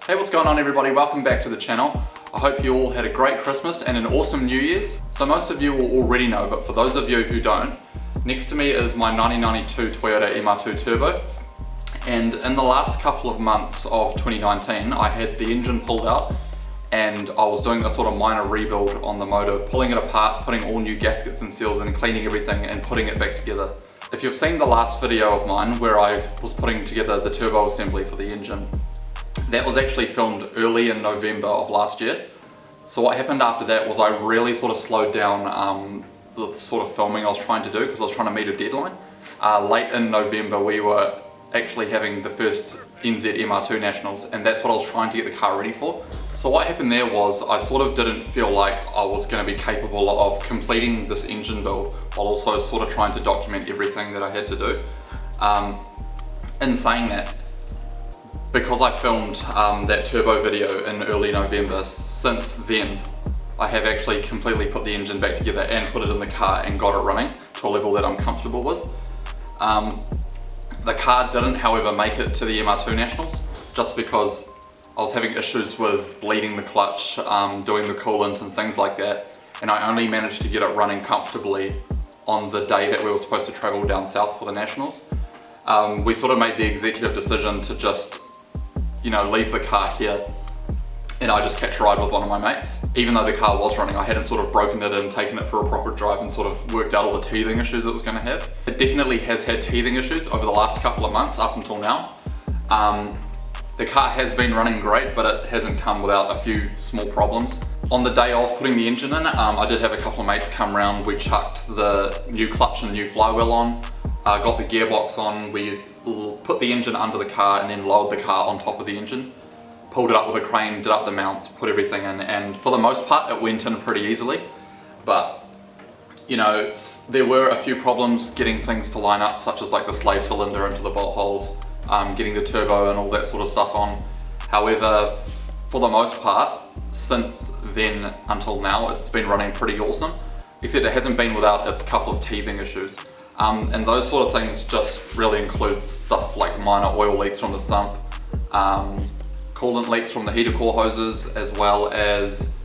Hey, what's going on everybody? Welcome back to the channel. I hope you all had a great Christmas and an awesome New Year's. So most of you will already know, but for those of you who don't, next to me is my 1992 Toyota MR2 Turbo. And in the last couple of months of 2019, I had the engine pulled out and I was doing a sort of minor rebuild on the motor, pulling it apart, putting all new gaskets and seals in, cleaning everything and putting it back together. If you've seen the last video of mine where I was putting together the turbo assembly for the engine, that was actually filmed early in November of last year. So what happened after that was I really sort of slowed down the sort of filming I was trying to do because I was trying to meet a deadline. Late in November we were actually having the first NZ MR2 Nationals, and that's what I was trying to get the car ready for. So what happened there was I sort of didn't feel like I was going to be capable of completing this engine build while also sort of trying to document everything that I had to do. In saying that, because I filmed that turbo video in early November, since then I have actually completely put the engine back together and put it in the car and got it running to a level that I'm comfortable with. The car didn't, however, make it to the MR2 Nationals just because I was having issues with bleeding the clutch, doing the coolant and things like that, and I only managed to get it running comfortably on the day that we were supposed to travel down south for the Nationals. We sort of made the executive decision to just, leave the car here and I just catch a ride with one of my mates. Even though the car was running, I hadn't sort of broken it and taken it for a proper drive and sort of worked out all the teething issues it was going to have. It definitely has had teething issues over the last couple of months up until now. The car has been running great, but it hasn't come without a few small problems. On the day of putting the engine in, I did have a couple of mates come round. We chucked the new clutch and new flywheel on, got the gearbox on, we put the engine under the car and then lowered the car on top of the engine. Pulled it up with a crane, did up the mounts, put everything in, and for the most part it went in pretty easily. But there were a few problems getting things to line up, such as like the slave cylinder into the bolt holes, getting the turbo and all that sort of stuff on. However, for the most part, since then until now, it's been running pretty awesome, except it hasn't been without its couple of teething issues. And those sort of things just really include stuff like minor oil leaks from the sump, coolant leaks from the heater core hoses, as well as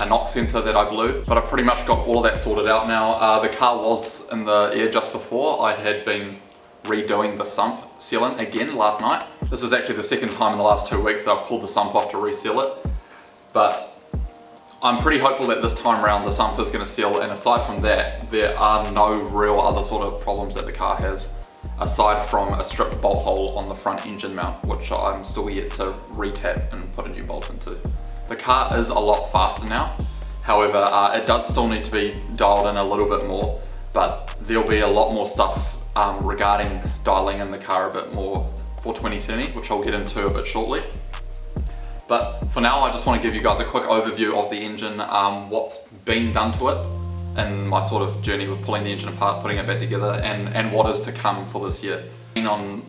a knock sensor that I blew. But I've pretty much got all of that sorted out now. The car was in the air just before. I had been redoing the sump sealant again last night. This is actually the second time in the last 2 weeks that I've pulled the sump off to reseal it. But I'm pretty hopeful that this time around the sump is going to seal, and aside from that, there are no real other sort of problems that the car has, aside from a stripped bolt hole on the front engine mount, which I'm still yet to re-tap and put a new bolt into. The car is a lot faster now, however it does still need to be dialed in a little bit more, but there'll be a lot more stuff regarding dialing in the car a bit more for 2020, which I'll get into a bit shortly. But for now, I just want to give you guys a quick overview of the engine, what's been done to it, and my sort of journey with pulling the engine apart, putting it back together, and what is to come for this year. I'm on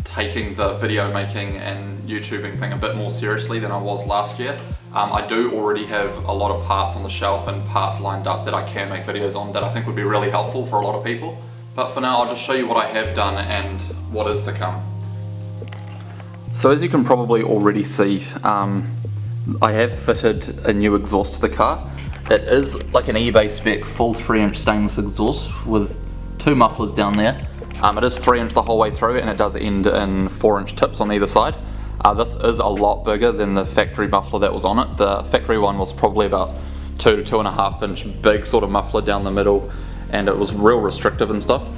taking the video making and YouTubing thing a bit more seriously than I was last year. I do already have a lot of parts on the shelf and parts lined up that I can make videos on that I think would be really helpful for a lot of people. But for now, I'll just show you what I have done and what is to come. So as you can probably already see, I have fitted a new exhaust to the car. It is like an eBay spec full 3-inch stainless exhaust with 2 mufflers down there. It is 3-inch the whole way through, and it does end in 4-inch tips on either side. This is a lot bigger than the factory muffler that was on it. The factory one was probably about 2 to 2.5 inch big sort of muffler down the middle, and it was real restrictive and stuff.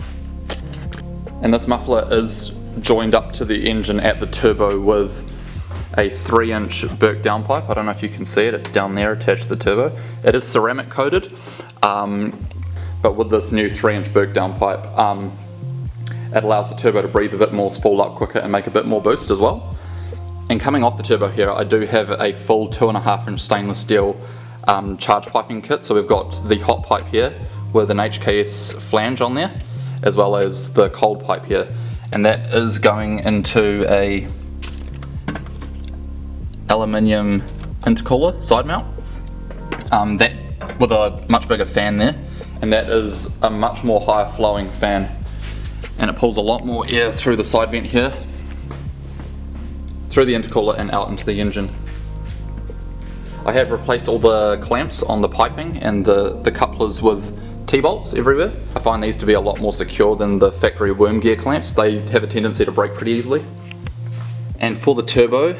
And this muffler is joined up to the engine at the turbo with a 3-inch Burke downpipe. I don't know if you can see it, it's down there attached to the turbo. It is ceramic coated, but with this new 3-inch Burke downpipe, it allows the turbo to breathe a bit more, spool up quicker and make a bit more boost as well. And coming off the turbo here, I do have a full 2.5-inch stainless steel charge piping kit. So we've got the hot pipe here with an HKS flange on there, as well as the cold pipe here. And that is going into a aluminium intercooler side mount, that with a much bigger fan there, and that is a much more higher flowing fan, and it pulls a lot more air through the side vent here through the intercooler and out into the engine. I have replaced all the clamps on the piping and the couplers with T-bolts everywhere. I find these to be a lot more secure than the factory worm gear clamps. They have a tendency to break pretty easily. And for the turbo,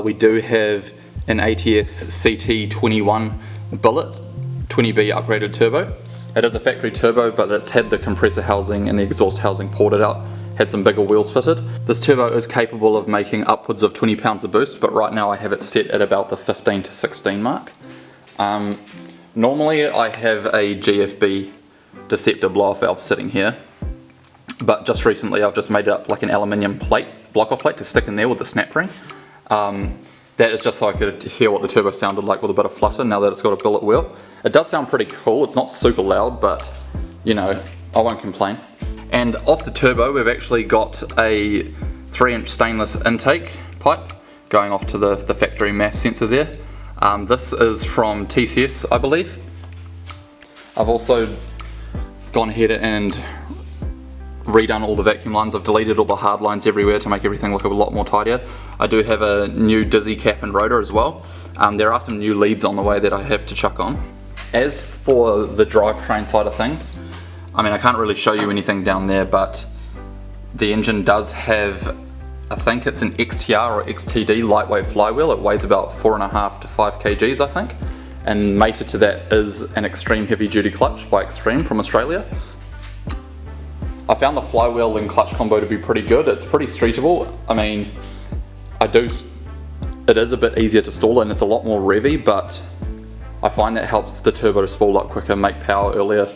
we do have an ATS CT21 billet 20B upgraded turbo. It is a factory turbo, but it's had the compressor housing and the exhaust housing ported out, had some bigger wheels fitted. This turbo is capable of making upwards of 20 pounds of boost, but right now I have it set at about the 15 to 16 mark. Normally I have a GFB Deceptor blow-off valve sitting here, but just recently I've just made it up like an aluminium plate, block-off plate to stick in there with the snap ring. That is just so I could hear what the turbo sounded like with a bit of flutter now that it's got a billet wheel. It does sound pretty cool. It's not super loud, but you know, I won't complain. And off the turbo we've actually got a 3-inch stainless intake pipe going off to the factory MAF sensor there. This is from TCS, I believe. I've also gone ahead and redone all the vacuum lines. I've deleted all the hard lines everywhere to make everything look a lot more tidier. I do have a new Dizzy cap and rotor as well. There are some new leads on the way that I have to chuck on. As for the drivetrain side of things, I mean, I can't really show you anything down there, but the engine does have, I think it's an XTR or XTD lightweight flywheel. It weighs about 4.5 to 5 kgs, I think. And mated to that is an Extreme heavy duty clutch by Extreme from Australia. I found the flywheel and clutch combo to be pretty good. It's pretty streetable. I mean, it is a bit easier to stall and it's a lot more revvy, but I find that helps the turbo to spool up quicker, make power earlier,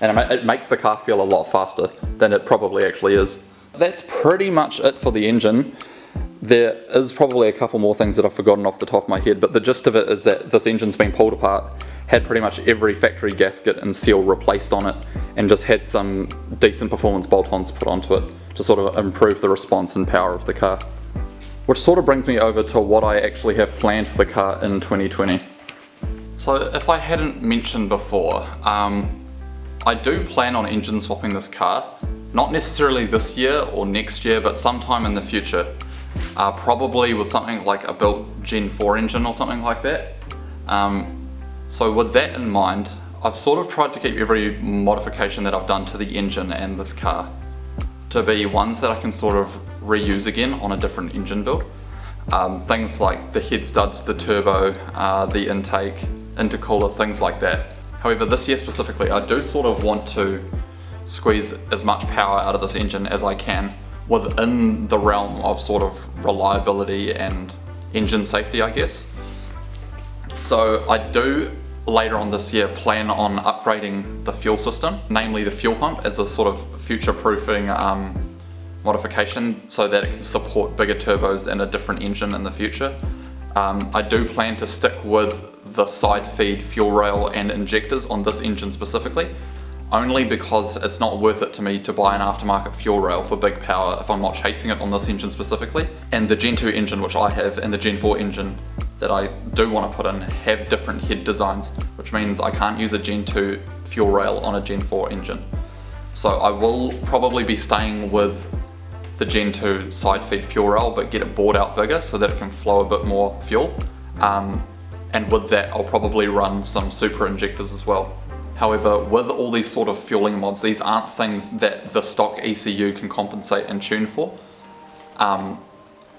and it makes the car feel a lot faster than it probably actually is. That's pretty much it for the engine. There is probably a couple more things that I've forgotten off the top of my head, but the gist of it is that this engine's been pulled apart, had pretty much every factory gasket and seal replaced on it, and just had some decent performance bolt-ons put onto it to sort of improve the response and power of the car. Which sort of brings me over to what I actually have planned for the car in 2020. So if I hadn't mentioned before, I do plan on engine swapping this car, not necessarily this year or next year, but sometime in the future. Probably with something like a built Gen 4 engine or something like that. So with that in mind, I've sort of tried to keep every modification that I've done to the engine and this car to be ones that I can sort of reuse again on a different engine build. Things like the head studs, the turbo, the intake, intercooler, things like that. However, this year specifically, I do sort of want to squeeze as much power out of this engine as I can within the realm of sort of reliability and engine safety, I guess. So I do later on this year plan on upgrading the fuel system, namely the fuel pump, as a sort of future-proofing modification so that it can support bigger turbos and a different engine in the future. I do plan to stick with the side feed fuel rail and injectors on this engine specifically, only because it's not worth it to me to buy an aftermarket fuel rail for big power if I'm not chasing it on this engine specifically. And the Gen 2 engine which I have and the Gen 4 engine that I do want to put in have different head designs, which means I can't use a Gen 2 fuel rail on a Gen 4 engine. So I will probably be staying with the Gen 2 side feed fuel rail, but get it bored out bigger so that it can flow a bit more fuel. And with that, I'll probably run some super injectors as well. However, with all these sort of fueling mods, these aren't things that the stock ECU can compensate and tune for,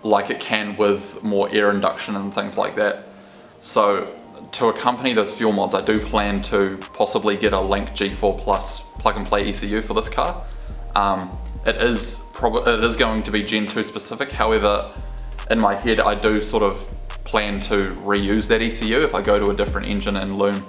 like it can with more air induction and things like that. So to accompany those fuel mods, I do plan to possibly get a Link G4 Plus plug and play ECU for this car. It is going to be Gen 2 specific, however, in my head I do sort of plan to reuse that ECU if I go to a different engine and loom,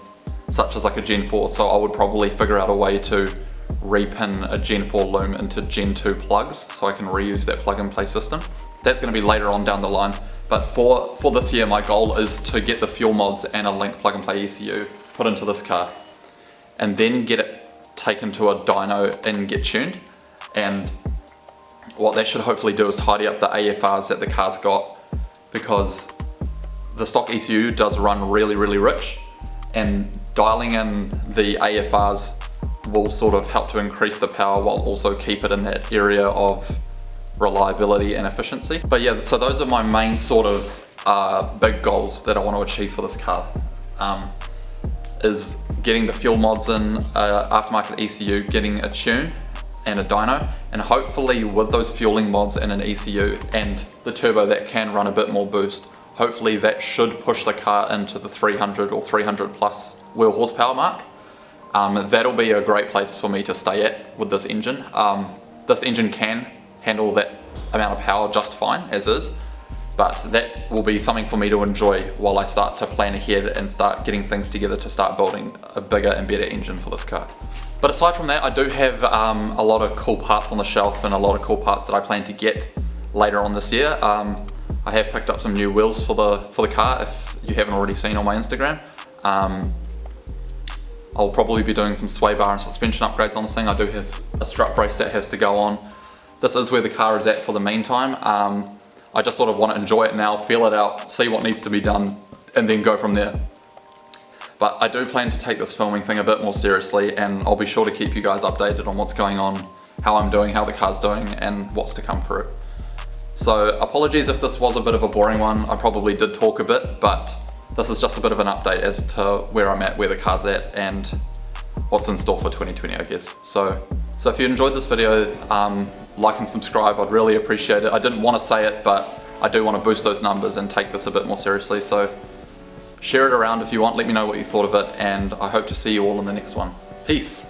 such as like a Gen 4, so I would probably figure out a way to repin a Gen 4 loom into Gen 2 plugs so I can reuse that plug and play system. That's going to be later on down the line, but for this year my goal is to get the fuel mods and a Link plug and play ECU put into this car and then get it taken to a dyno and get tuned. And what that should hopefully do is tidy up the AFRs that the car's got, because the stock ECU does run really rich, and dialing in the AFRs will sort of help to increase the power while also keep it in that area of reliability and efficiency. But yeah, so those are my main sort of big goals that I want to achieve for this car. Is getting the fuel mods in, aftermarket ECU, getting a tune and a dyno, and hopefully with those fueling mods and an ECU and the turbo that can run a bit more boost, hopefully that should push the car into the 300 or 300 plus wheel horsepower mark. That'll be a great place for me to stay at with this engine. This engine can handle that amount of power just fine as is, but that will be something for me to enjoy while I start to plan ahead and start getting things together to start building a bigger and better engine for this car. But aside from that, I do have a lot of cool parts on the shelf and a lot of cool parts that I plan to get later on this year. I have picked up some new wheels for the car, if you haven't already seen on my Instagram. I'll probably be doing some sway bar and suspension upgrades on this thing. I do have a strut brace that has to go on. This is where the car is at for the meantime. I just sort of want to enjoy it now, feel it out, see what needs to be done, and then go from there. But I do plan to take this filming thing a bit more seriously, and I'll be sure to keep you guys updated on what's going on, how I'm doing, how the car's doing, and what's to come for it. So apologies if this was a bit of a boring one. I probably did talk a bit, but this is just a bit of an update as to where I'm at, where the car's at, and what's in store for 2020, I guess. So if you enjoyed this video, like and subscribe, I'd really appreciate it. I didn't want to say it, but I do want to boost those numbers and take this a bit more seriously. So share it around if you want, let me know what you thought of it, and I hope to see you all in the next one. Peace.